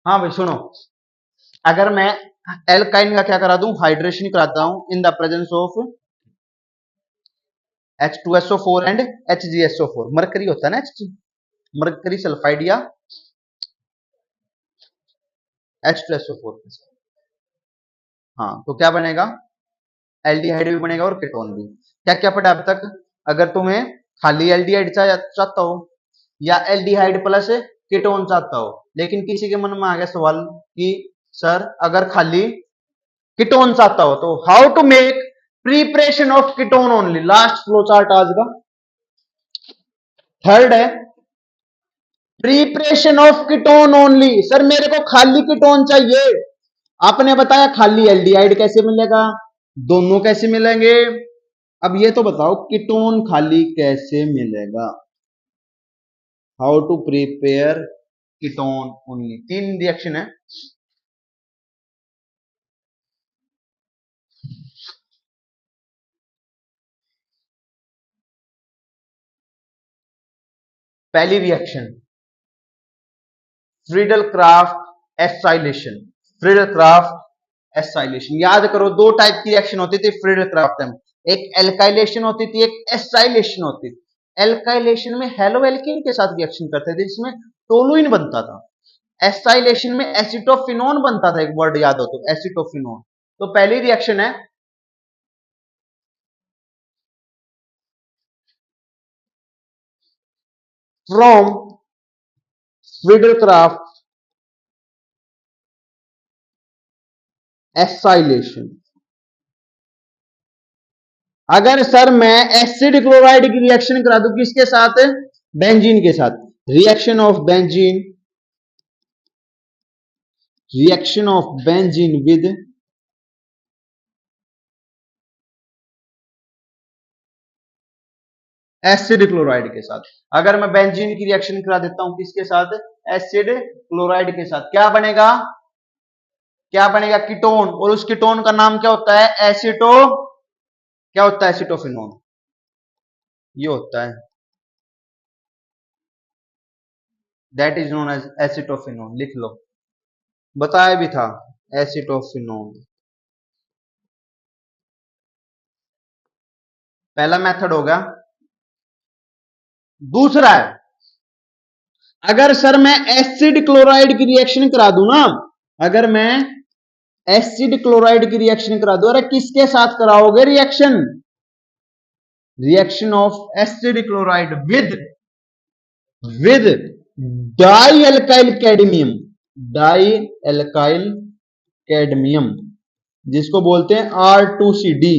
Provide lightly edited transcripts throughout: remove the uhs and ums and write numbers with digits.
हाँ भाई सुनो, अगर मैं एल्काइन का क्या करा दूं, हाइड्रेशन कराता हूं in the presence of H2SO4 and HgSO4, mercury होता है ना Hg, मरकरी सल्फाइड या H2SO4 के साथ। हाँ तो क्या बनेगा, एल्डिहाइड भी बनेगा और कीटोन भी। क्या क्या पढ़ा अब तक, अगर तुम्हें खाली एल्डिहाइड चाहता हो या एल्डिहाइड प्लस कीटोन चाहता हो, लेकिन किसी के मन में आ गया सवाल कि सर अगर खाली कीटोन चाहता हो तो how to make preparation of ketone only, last flow chart आज का थर्ड है, preparation of ketone only. Sir मेरे को खाली कीटोन चाहिए, आपने बताया खाली एल्डिहाइड कैसे मिलेगा, दोनों कैसे मिलेंगे, अब ये तो बताओ कीटोन खाली कैसे मिलेगा, how to prepare ketone only. तीन रिएक्शन है, पहली reaction Friedel Craft acylation, Friedel Craft acylation, याद करो दो टाइप की रिएक्शन होती थी फ्रीडल क्राफ्ट में, एक एल्काइलेशन होती थी, एक एसाइलेशन होती थी। एल्काइलेशन में हेलो एल्कीन के साथ रिएक्शन करते थे जिसमें टोलुइन बनता था, एसाइलेशन में एसिटोफिनोन बनता था, एक वर्ड याद हो तो एसिटोफिनोन। तो पहली रिएक्शन है फ्रॉम फ्रीडल क्राफ्ट एसाइलेशन। अगर सर मैं एसिड क्लोराइड की रिएक्शन करा दूं किसके साथ, बेंजीन के साथ, reaction of benzene, reaction of benzene with acid chloride के साथ, अगर मैं बेंजीन की रिएक्शन करा देता हूं किसके साथ, एसिड क्लोराइड के साथ, क्या बनेगा, क्या बनेगा, कीटोन, और उस कीटोन का नाम क्या होता है, एसिटो, क्या होता है, एसिटोफिनोन, ये होता है, that is known as acetophenone, लिख लो, बताया भी था एसिटोफिनोन। पहला मेथड हो गया। दूसरा है, अगर सर मैं एसिड क्लोराइड की रिएक्शन करा दूं ना, अगर मैं एसिड क्लोराइड की रिएक्शन करा दूं, अरे किसके साथ कराओगे reaction, reaction of acid chloride with dialkyl cadmium, dialkyl cadmium, जिसको बोलते हैं R2CD।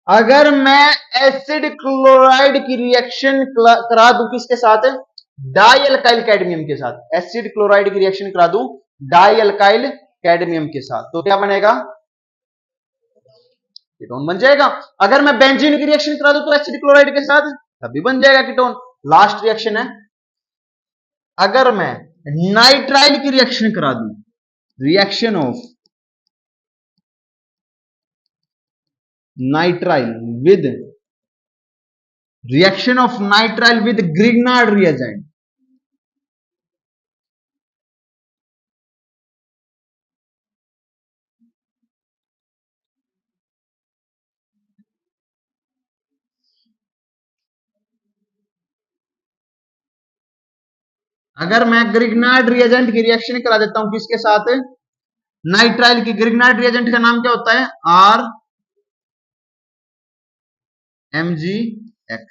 अगर मैं एसिड क्लोराइड की रिएक्शन करा दूं किसके साथ, डाई एल्काइल कैडमियम के साथ, एसिड क्लोराइड की रिएक्शन करा दूं डाई एल्काइल कैडमियम के साथ, तो क्या बनेगा, कीटोन बन जाएगा। अगर मैं बेंजीन की रिएक्शन करा दूं तो एसिड क्लोराइड के साथ, तभी बन जाएगा कीटोन। लास्ट रिएक्शन है, अगर मैं नाइट्राइल की रिएक्शन करा दूं, reaction of nitrile with, reaction of nitrile with Grignard reagent, अगर मैं ग्रिग्नार्ड रिएजेंट की रिएक्शन करा देता हूं किसके साथ, नाइट्राइल की, ग्रिग्नार्ड रिएजेंट का नाम क्या होता है, RMgX,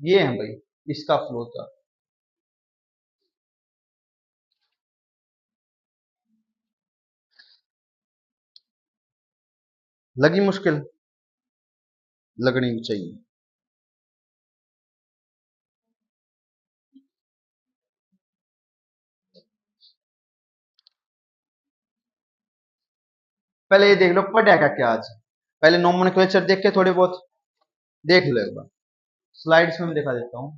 ये है भाई इसका फ्लो चार्ट। लगी मुश्किल, लगनी भी चाहिए। पहले ये देख लो पढ़ा क्या आज, पहले नोमेनक्लेचर देख के थोड़े बहुत देख लो एक बार, स्लाइड्स में मैं दिखा देता हूं।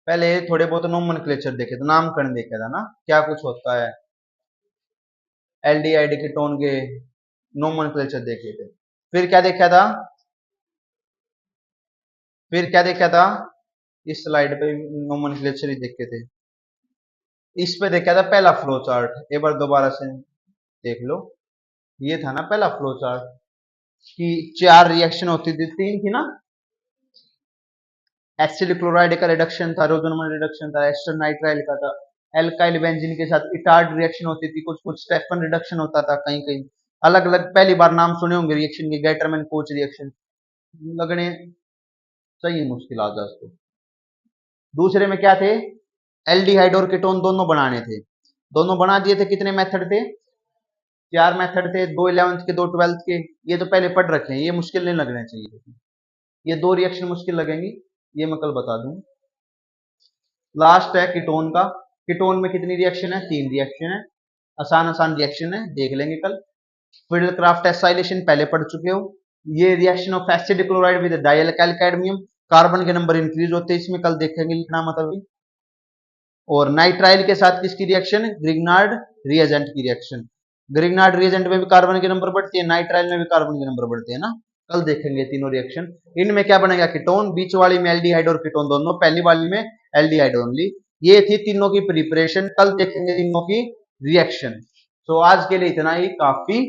पहले थोड़े बहुत नोमेनक्लेचर देखे थे, नामकरण देखा था ना, क्या कुछ होता है, एल्डिहाइड कीटोन के नोमेनक्लेचर देखे थे। फिर क्या देखा था, फिर क्या देखा था, इस स्लाइड पे नोमेनक्लेचर ही देखे थे। इस पे देखा था पहला फ्लो चार्ट, एक बार दोबारा से देख लो। ये था ना पहला फ्लो चार्ट कि 4 रिएक्शन होती थी, 3 थी ना, एसिड क्लोराइड का रिडक्शन था, रोजोनमल रिडक्शन था, एस्टर नाइट्राइल का था, एल्काइल बेंजीन के साथ इटार्ड रिएक्शन होती थी, कुछ कुछ स्टेफन रिडक्शन होता था, कहीं कहीं अलग अलग पहली बार नाम सुने होंगे रिएक्शन के, गैटरमैन कोच रिएक्शन लगने चाहिए मुश्किल आ जाए उसको। दूसरे में क्या थे, एल्डिहाइड और कीटोन दोनों बनाने थे, दोनों बना दिए थे। कितने मेथड थे, 4 मेथड थे, 2 11th के 2 12th के। ये तो पहले पढ़ रखे हैं, ये मुश्किल नहीं लगने चाहिए, ये 2 रिएक्शन मुश्किल लगेंगी, ये मैं कल बता दूं। लास्ट है कीटोन का, कीटोन में कितनी रिएक्शन है, 3 रिएक्शन है, आसान आसान रिएक्शन है, देख लेंगे कल। फिडलक्राफ्ट एसाइलेशन पहले पढ़ चुके हो, ये reaction of acid chloride with dialkyl cadmium, carbon के नंबर इंक्रीज होते हैं इसमें, कल देखेंगे लिखना मतलब। और नाइट्राइल के साथ किसकी रिएक्शन, ग्रिग्नार्ड रिएजेंट की रिएक्शन, ग्रिग्नार्ड रिएजेंट में भी कार्बन के नंबर बढ़ते हैं, नाइट्राइल में भी कार्बन के नंबर बढ़ते हैं ना, कल देखेंगे तीनों रिएक्शन। इनमें क्या बनेगा, कीटोन, बीच वाली में एल्डिहाइड और कीटोन दोनों, पहली वाली में एल्डिहाइड ओनली। ये थी तीनों की प्रिपरेशन, कल देखेंगे तीनों की रिएक्शन। तो आज के लिए इतना ही काफी